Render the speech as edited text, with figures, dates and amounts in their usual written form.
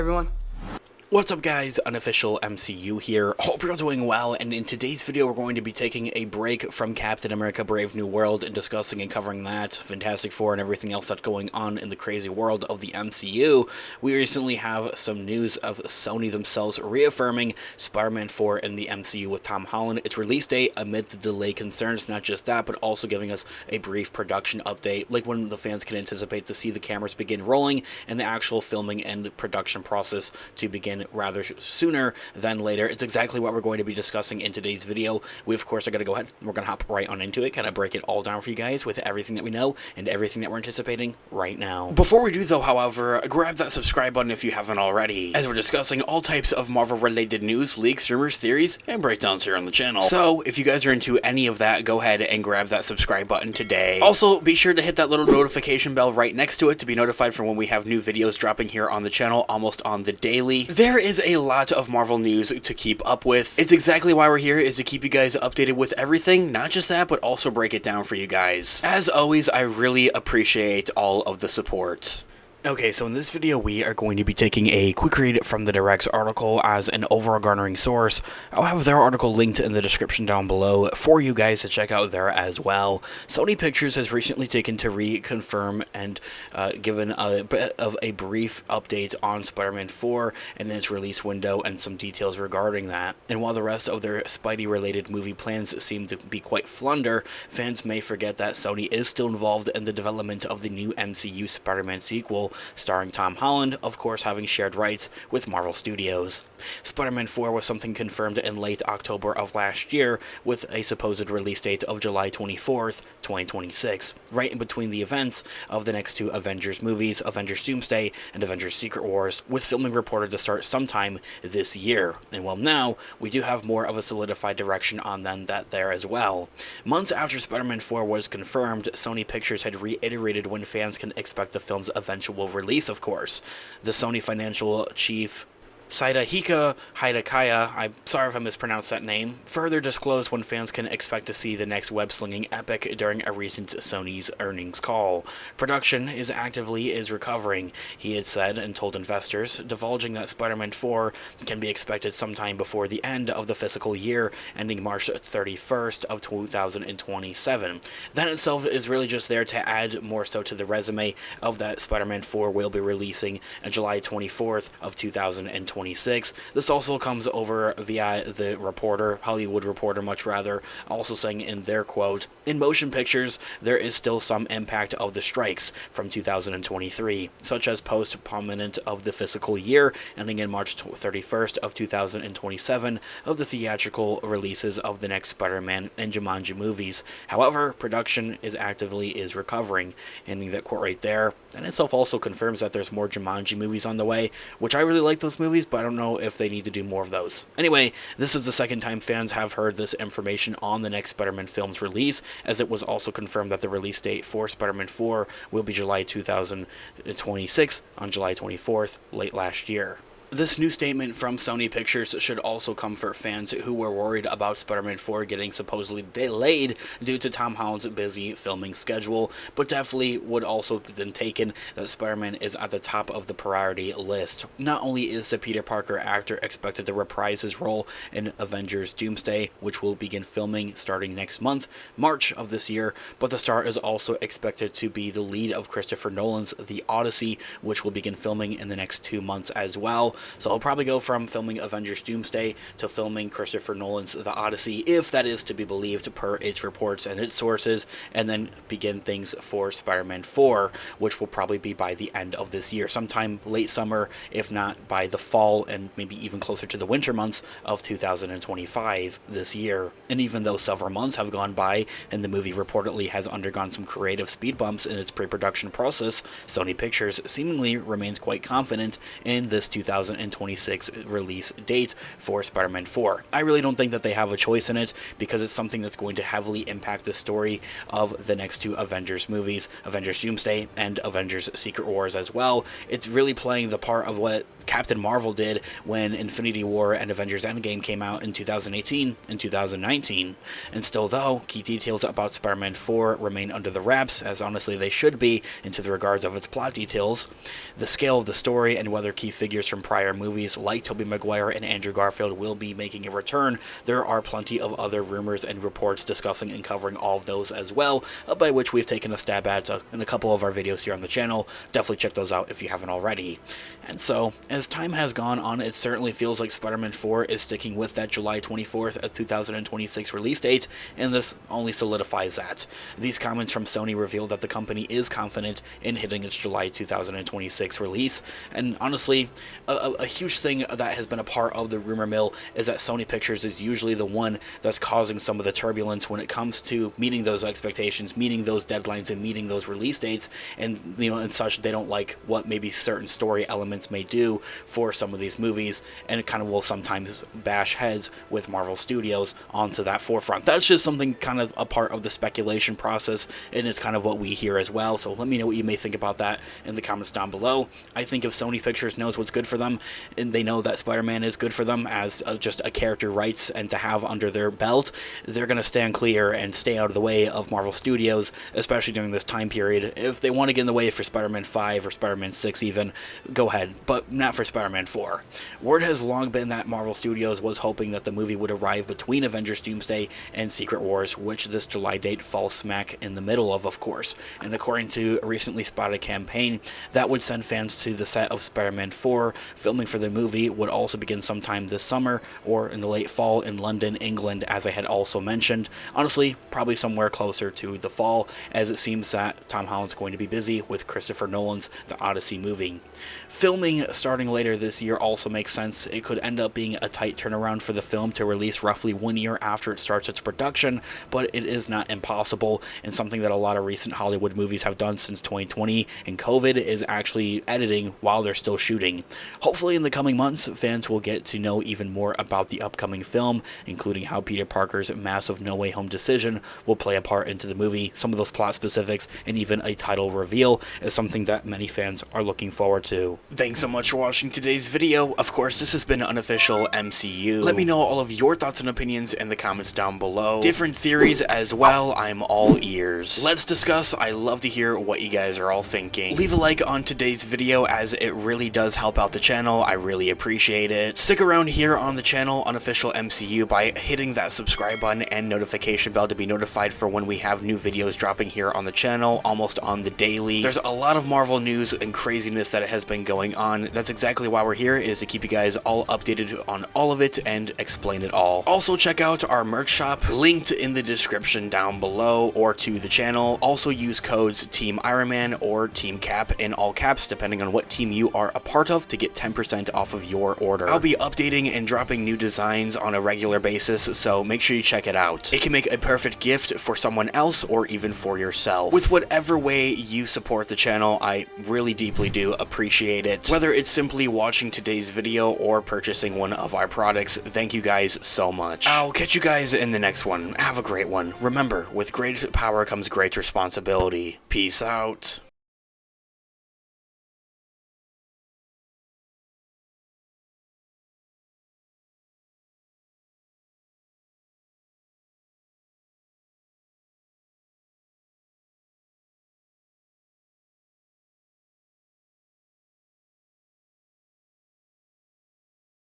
everyone. What's up guys, Unofficial MCU here. Hope you're all doing well, and in today's video we're going to be taking a break from Captain America Brave New World and discussing and covering that, Fantastic Four, and everything else that's going on in the crazy world of the MCU. We recently have some news of Sony themselves reaffirming Spider-Man 4 in the MCU with Tom Holland. Its release date amid the delay concerns, not just that, but also giving us a brief production update, like when the fans can anticipate to see the cameras begin rolling and the actual filming and production process to begin rather sooner than later. It's exactly what we're going to be discussing in today's video. We of course are going to go ahead, we're going to hop right on into it, kind of break it all down for you guys with everything that we know and everything that we're anticipating right now. Before we do though, however, grab that subscribe button if you haven't already, as we're discussing all types of Marvel related news, leaks, rumors, theories, and breakdowns here on the channel. So if you guys are into any of that, go ahead and grab that subscribe button today. Also, be sure to hit that little notification bell right next to it to be notified for when we have new videos dropping here on the channel almost on the daily. There is a lot of Marvel news to keep up with. It's exactly why we're here, is to keep you guys updated with everything, not just that, but also break it down for you guys. As always, I really appreciate all of the support. Okay, so in this video we are going to be taking a quick read from the Direct's article as an overall garnering source. I'll have their article linked in the description down below for you guys to check out there as well. Sony Pictures has recently taken to reconfirm and given a bit of a brief update on Spider-Man 4 and its release window and some details regarding that. And while the rest of their Spidey-related movie plans seem to be quite flunder, fans may forget that Sony is still involved in the development of the new MCU Spider-Man sequel, starring Tom Holland, of course having shared rights with Marvel Studios. Spider-Man 4 was something confirmed in late October of last year, with a supposed release date of July 24th, 2026, right in between the events of the next two Avengers movies, Avengers Doomsday and Avengers Secret Wars, with filming reported to start sometime this year. And well, now we do have more of a solidified direction on that there as well. Months after Spider-Man 4 was confirmed, Sony Pictures had reiterated when fans can expect the film's eventual release, of course. The Sony financial chief, Saidahika Hidakaya, I'm sorry if I mispronounced that name, further disclosed when fans can expect to see the next web-slinging epic during a recent Sony's earnings call. Production is recovering, he had said and told investors, divulging that Spider-Man 4 can be expected sometime before the end of the fiscal year, ending March 31st of 2027. That itself is really just there to add more so to the resume of that Spider-Man 4 will be releasing on July 24th of 2026. This also comes over via the Reporter, Hollywood Reporter much rather, also saying in their quote, "In motion pictures, there is still some impact of the strikes from 2023, such as postponement of the fiscal year ending in March 31st of 2027 of the theatrical releases of the next Spider-Man and Jumanji movies. However, production is recovering," ending that quote right there. And itself also confirms that there's more Jumanji movies on the way, which I really like those movies, but I don't know if they need to do more of those. Anyway, this is the second time fans have heard this information on the next Spider-Man film's release, as it was also confirmed that the release date for Spider-Man 4 will be July 2026 on July 24th, late last year. This new statement from Sony Pictures should also comfort fans who were worried about Spider-Man 4 getting supposedly delayed due to Tom Holland's busy filming schedule, but definitely would also then taken that Spider-Man is at the top of the priority list. Not only is the Peter Parker actor expected to reprise his role in Avengers Doomsday, which will begin filming starting next month, March of this year, but the star is also expected to be the lead of Christopher Nolan's The Odyssey, which will begin filming in the next 2 months as well. So I'll probably go from filming Avengers Doomsday to filming Christopher Nolan's The Odyssey, if that is to be believed per its reports and its sources, and then begin things for Spider-Man 4, which will probably be by the end of this year, sometime late summer, if not by the fall and maybe even closer to the winter months of 2025 this year. And even though several months have gone by and the movie reportedly has undergone some creative speed bumps in its pre-production process, Sony Pictures seemingly remains quite confident in this 2025 2026 release date for Spider-Man 4. I really don't think that they have a choice in it, because it's something that's going to heavily impact the story of the next two Avengers movies, Avengers Doomsday and Avengers Secret Wars as well. It's really playing the part of what Captain Marvel did when Infinity War and Avengers Endgame came out in 2018 and 2019. And still though, key details about Spider-Man 4 remain under the wraps, as honestly they should be, into the regards of its plot details, the scale of the story, and whether key figures from prior movies like Tobey Maguire and Andrew Garfield will be making a return. There are plenty of other rumors and reports discussing and covering all of those as well, by which we've taken a stab at in a couple of our videos here on the channel. Definitely check those out if you haven't already. And so, as time has gone on, it certainly feels like Spider-Man 4 is sticking with that July 24th of 2026 release date, and this only solidifies that. These comments from Sony revealed that the company is confident in hitting its July 2026 release, and honestly, a huge thing that has been a part of the rumor mill is that Sony Pictures is usually the one that's causing some of the turbulence when it comes to meeting those expectations, meeting those deadlines, and meeting those release dates, and and such. They don't like what maybe certain story elements may do for some of these movies, and it kind of will sometimes bash heads with Marvel Studios onto that forefront. That's just something kind of a part of the speculation process, and it's kind of what we hear as well. So let me know what you may think about that in the comments down below. I think if Sony Pictures knows what's good for them, and they know that Spider-Man is good for them as just a character rights and to have under their belt, they're going to stand clear and stay out of the way of Marvel Studios, especially during this time period. If they want to get in the way for Spider-Man 5 or Spider-Man 6 even, go ahead, but not for Spider-Man 4. Word has long been that Marvel Studios was hoping that the movie would arrive between Avengers Doomsday and Secret Wars, which this July date falls smack in the middle of course. And according to a recently spotted campaign, that would send fans to the set of Spider-Man 4. Filming for the movie would also begin sometime this summer or in the late fall in London, England, as I had also mentioned. Honestly, probably somewhere closer to the fall, as it seems that Tom Holland's going to be busy with Christopher Nolan's The Odyssey movie. Filming starting later this year also makes sense. It could end up being a tight turnaround for the film to release roughly 1 year after it starts its production, but it is not impossible, and something that a lot of recent Hollywood movies have done since 2020 and COVID is actually editing while they're still shooting. Hopefully in the coming months, fans will get to know even more about the upcoming film, including how Peter Parker's massive No Way Home decision will play a part into the movie. Some of those plot specifics and even a title reveal is something that many fans are looking forward to. Thanks so much for watching today's video. Of course, this has been Unofficial MCU. Let me know all of your thoughts and opinions in the comments down below. Different theories as well, I'm all ears. Let's discuss. I love to hear what you guys are all thinking. Leave a like on today's video, as it really does help out the channel. I really appreciate it. Stick around here on the channel, Unofficial MCU, by hitting that subscribe button and notification bell to be notified for when we have new videos dropping here on the channel, almost on the daily. There's a lot of Marvel news and craziness that has been going on. That's exactly why we're here, is to keep you guys all updated on all of it and explain it all. Also, check out our merch shop, linked in the description down below or to the channel. Also use codes Team Iron Man or Team Cap in all caps, depending on what team you are a part of, to get 10% off of your order. I'll be updating and dropping new designs on a regular basis, so make sure you check it out. It can make a perfect gift for someone else or even for yourself. With whatever way you support the channel, I really deeply do appreciate it. Whether it's simply watching today's video or purchasing one of our products, thank you guys so much. I'll catch you guys in the next one. Have a great one. Remember, with great power comes great responsibility. Peace out.